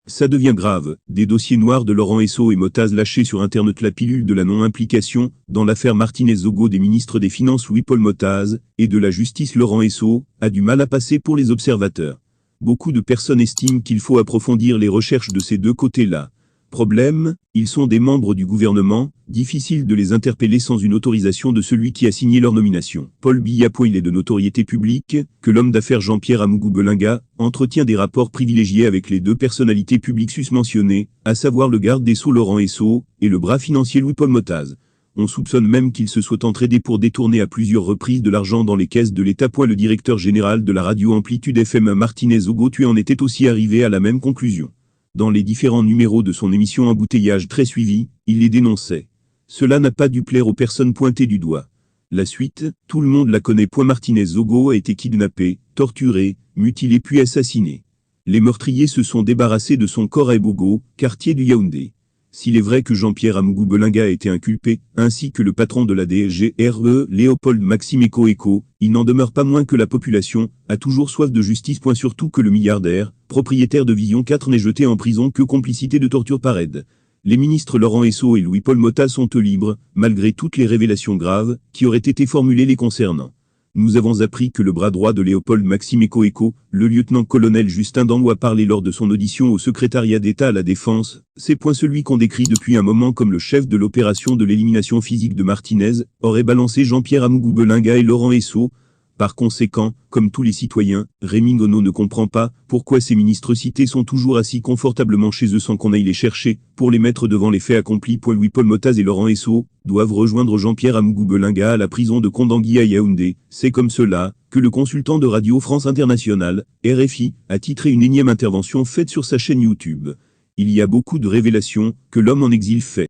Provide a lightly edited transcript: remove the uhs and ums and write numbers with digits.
Ça devient grave, des dossiers noirs de Laurent Esso et Motaz lâchés sur Internet, la pilule de la non-implication, dans l'affaire Martinez-Zogo des ministres des Finances Louis-Paul Motaz, et de la justice Laurent Esso, a du mal à passer pour les observateurs. Beaucoup de personnes estiment qu'il faut approfondir les recherches de ces deux côtés-là. Problème, ils sont des membres du gouvernement, difficile de les interpeller sans une autorisation de celui qui a signé leur nomination. Paul Biya. Il est de notoriété publique que l'homme d'affaires Jean-Pierre Amougou Belinga entretient des rapports privilégiés avec les deux personnalités publiques susmentionnées, à savoir le garde des Sceaux Laurent Esso et le bras financier Louis-Paul Motaz. On soupçonne même qu'il se soit entraidé pour détourner à plusieurs reprises de l'argent dans les caisses de l'État. Le directeur général de la radio Amplitude FM Martinez-Zogo en était aussi arrivé à la même conclusion. Dans les différents numéros de son émission Embouteillage très suivi, il les dénonçait. Cela n'a pas dû plaire aux personnes pointées du doigt. La suite, tout le monde la connaît. Martinez-Zogo a été kidnappé, torturé, mutilé puis assassiné. Les meurtriers se sont débarrassés de son corps à Ebogo, quartier du Yaoundé. S'il est vrai que Jean-Pierre Amougou Belinga a été inculpé, ainsi que le patron de la DSGRE, Léopold Maxime Eco, il n'en demeure pas moins que la population a toujours soif de justice. Surtout que le milliardaire, propriétaire de Vision 4, n'est jeté en prison que complicité de torture par aide. Les ministres Laurent Esso et Louis-Paul Motaz sont eux libres, malgré toutes les révélations graves qui auraient été formulées les concernant. Nous avons appris que le bras droit de Léopold Maxime Eco, le lieutenant-colonel Justin Danlou, a parlé lors de son audition au secrétariat d'État à la Défense. C'est celui qu'on décrit depuis un moment comme le chef de l'opération de l'élimination physique de Martinez, aurait balancé Jean-Pierre Amougou Belinga et Laurent Esso. Par conséquent, comme tous les citoyens, Rémi Ngono ne comprend pas pourquoi ces ministres cités sont toujours assis confortablement chez eux sans qu'on aille les chercher pour les mettre devant les faits accomplis. Louis-Paul Motaz et Laurent Esso doivent rejoindre Jean-Pierre Amougou Belinga à la prison de Kondangui à Yaoundé. C'est comme cela que le consultant de Radio France Internationale, RFI, a titré une énième intervention faite sur sa chaîne YouTube. Il y a beaucoup de révélations que l'homme en exil fait.